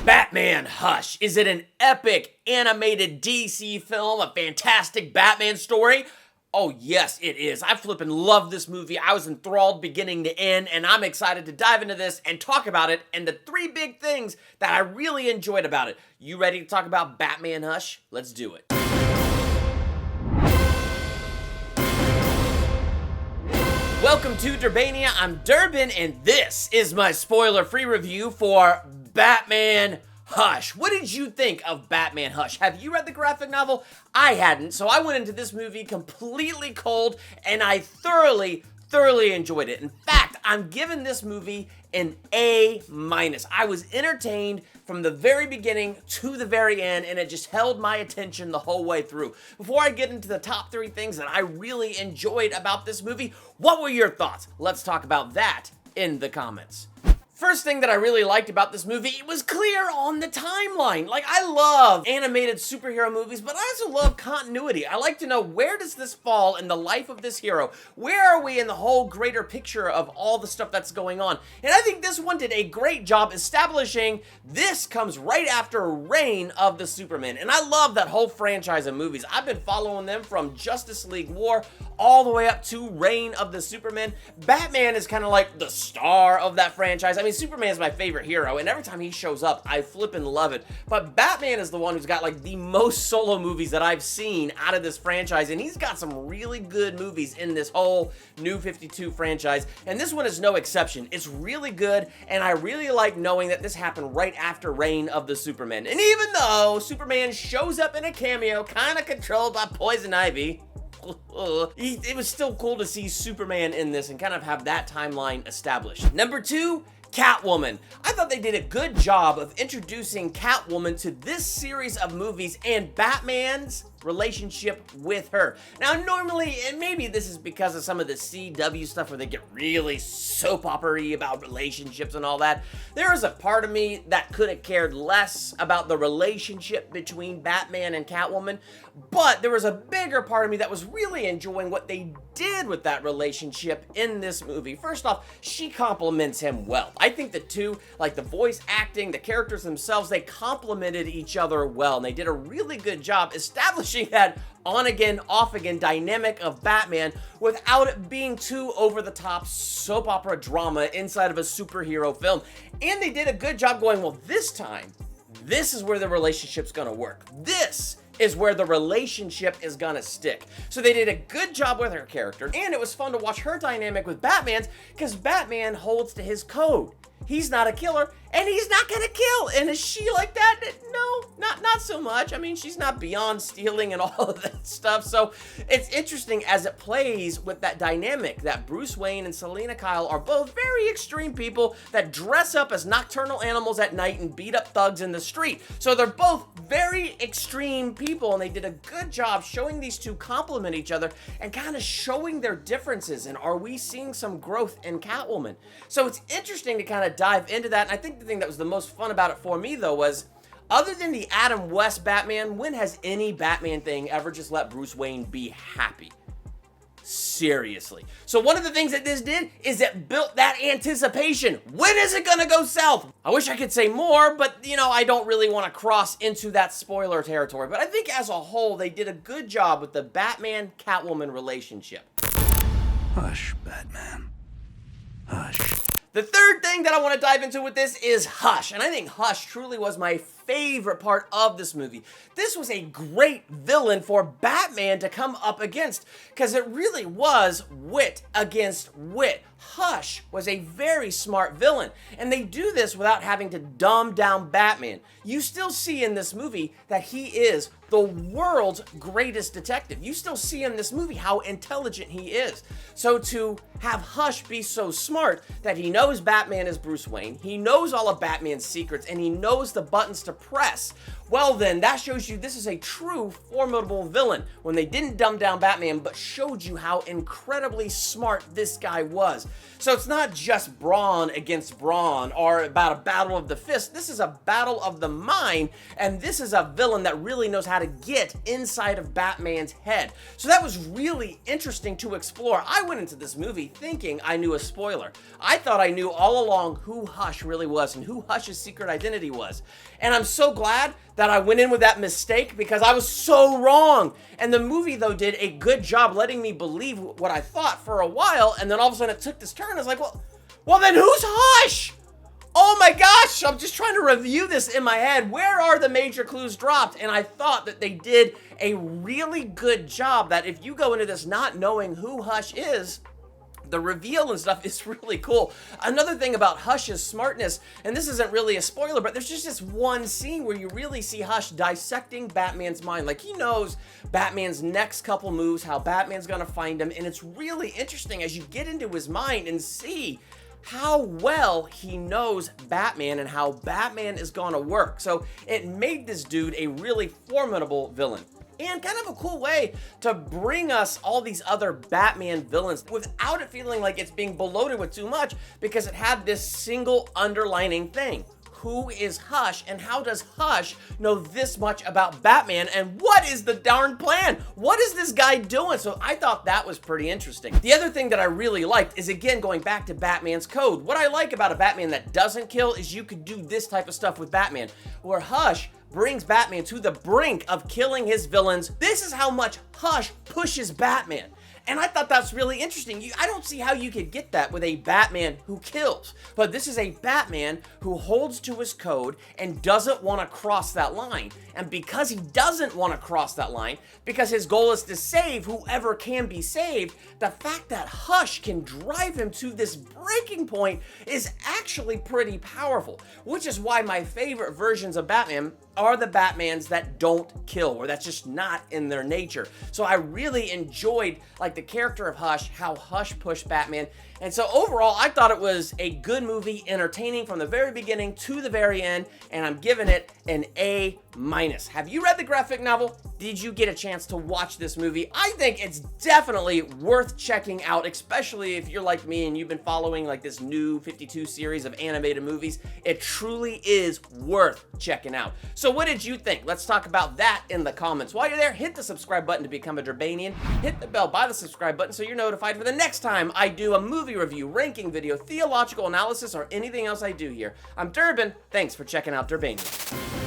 Batman Hush. Is it an epic animated DC film, a fantastic Batman story? Oh yes, it is. I flippin' love this movie. I was enthralled beginning to end, and I'm excited to dive into this and talk about it and the three big things that I really enjoyed about it. You ready to talk about Batman Hush? Let's do it. Welcome to Durbania. I'm Durbin, and this is my spoiler-free review for Batman Hush. What did you think of Batman Hush? Have you read the graphic novel? I hadn't, so I went into this movie completely cold, and I thoroughly enjoyed it. In fact, I'm giving this movie an A-. I was entertained from the very beginning to the very end, and it just held my attention the whole way through. Before I get into the top three things that I really enjoyed about this movie, what were your thoughts? Let's talk about that in the comments. First thing that I really liked about this movie, it was clear on the timeline. Like, I love animated superhero movies, but I also love continuity. I like to know, where does this fall in the life of this hero? Where are we in the whole greater picture of all the stuff that's going on? And I think this one did a great job establishing this comes right after Reign of the Superman. And I love that whole franchise of movies. I've been following them from Justice League War all the way up to Reign of the Superman. Batman is kind of like the star of that franchise. I mean, Superman is my favorite hero, and every time he shows up, I flippin' love it. But Batman is the one who's got like the most solo movies that I've seen out of this franchise, and he's got some really good movies in this whole New 52 franchise, and this one is no exception. It's really good, and I really like knowing that this happened right after Reign of the Superman. And even though Superman shows up in a cameo, kind of controlled by Poison Ivy, it was still cool to see Superman in this and kind of have that timeline established. Number two, Catwoman. I thought they did a good job of introducing Catwoman to this series of movies and Batman's relationship with her. Now, normally, and maybe this is because of some of the CW stuff where they get really soap opera-y about relationships and all that, there is a part of me that could have cared less about the relationship between Batman and Catwoman, but there was a bigger part of me that was really enjoying what they did with that relationship in this movie. First off, she compliments him well. I think the two, like the voice acting, the characters themselves, they complemented each other well, and they did a really good job establishing that on-again, off-again dynamic of Batman without it being too over-the-top soap opera drama inside of a superhero film. And they did a good job going, well, this time, this is where the relationship's gonna work. This is where the relationship is gonna stick. So they did a good job with her character, and it was fun to watch her dynamic with Batman's, because Batman holds to his code. He's not a killer, and he's not gonna kill. And is she like that? No, not so much. I mean, she's not beyond stealing and all of that stuff. So it's interesting as it plays with that dynamic that Bruce Wayne and Selina Kyle are both very extreme people that dress up as nocturnal animals at night and beat up thugs in the street. So they're both very extreme people, and they did a good job showing these two complement each other and kind of showing their differences. And are we seeing some growth in Catwoman? So it's interesting to kind of dive into that. And I think the thing that was the most fun about it for me, though, was other than the Adam West Batman, when has any Batman thing ever just let Bruce Wayne be happy? Seriously. So one of the things that this did is it built that anticipation. When is it gonna go south? I wish I could say more, but you know, I don't really want to cross into that spoiler territory. But I think as a whole, they did a good job with the Batman-Catwoman relationship. Hush, Batman. Hush. The third thing that I want to dive into with this is Hush, and I think Hush truly was my favorite part of this movie. This was a great villain for Batman to come up against, because it really was wit against wit. Hush was a very smart villain, and they do this without having to dumb down Batman. You still see in this movie that he is the world's greatest detective. You still see in this movie how intelligent he is. So to have Hush be so smart that he knows Batman is Bruce Wayne, he knows all of Batman's secrets, and he knows the buttons to to press. Well then, that shows you this is a true formidable villain when they didn't dumb down Batman but showed you how incredibly smart this guy was. So it's not just brawn against brawn or about a battle of the fist. This is a battle of the mind, and this is a villain that really knows how to get inside of Batman's head. So that was really interesting to explore. I went into this movie thinking I knew a spoiler. I thought I knew all along who Hush really was and who Hush's secret identity was. And I'm so glad that I went in with that mistake because I was so wrong. And the movie, though, did a good job letting me believe what I thought for a while, and then all of a sudden it took this turn. I was like, well then who's Hush? Oh my gosh, I'm just trying to review this in my head. Where are the major clues dropped? And I thought that they did a really good job, that if you go into this not knowing who Hush is, the reveal and stuff is really cool. Another thing about Hush's smartness, and this isn't really a spoiler, but there's just this one scene where you really see Hush dissecting Batman's mind. Like, he knows Batman's next couple moves, how Batman's gonna find him, and it's really interesting as you get into his mind and see how well he knows Batman and how Batman is gonna work. So it made this dude a really formidable villain. And kind of a cool way to bring us all these other Batman villains without it feeling like it's being bloated with too much, because it had this single underlining thing. Who is Hush, and how does Hush know this much about Batman, and what is the darn plan? What is this guy doing? So I thought that was pretty interesting. The other thing that I really liked is, again, going back to Batman's code. What I like about a Batman that doesn't kill is you could do this type of stuff with Batman, where Hush brings Batman to the brink of killing his villains. This is how much Hush pushes Batman. And I thought that's really interesting. I don't see how you could get that with a Batman who kills. But this is a Batman who holds to his code and doesn't want to cross that line. And because he doesn't want to cross that line, because his goal is to save whoever can be saved, the fact that Hush can drive him to this breaking point is actually pretty powerful. Which is why my favorite versions of Batman are the Batmans that don't kill, or that's just not in their nature. So I really enjoyed, like, the character of Hush, how Hush pushed Batman. And so overall, I thought it was a good movie, entertaining from the very beginning to the very end, and I'm giving it an A-. Have you read the graphic novel? Did you get a chance to watch this movie? I think it's definitely worth checking out, especially if you're like me and you've been following like this new 52 series of animated movies. It truly is worth checking out. So what did you think? Let's talk about that in the comments. While you're there, hit the subscribe button to become a Durbanian. Hit the bell by the subscribe button so you're notified for the next time I do a movie review, ranking video, theological analysis, or anything else I do here. I'm Durbin. Thanks for checking out Durbania.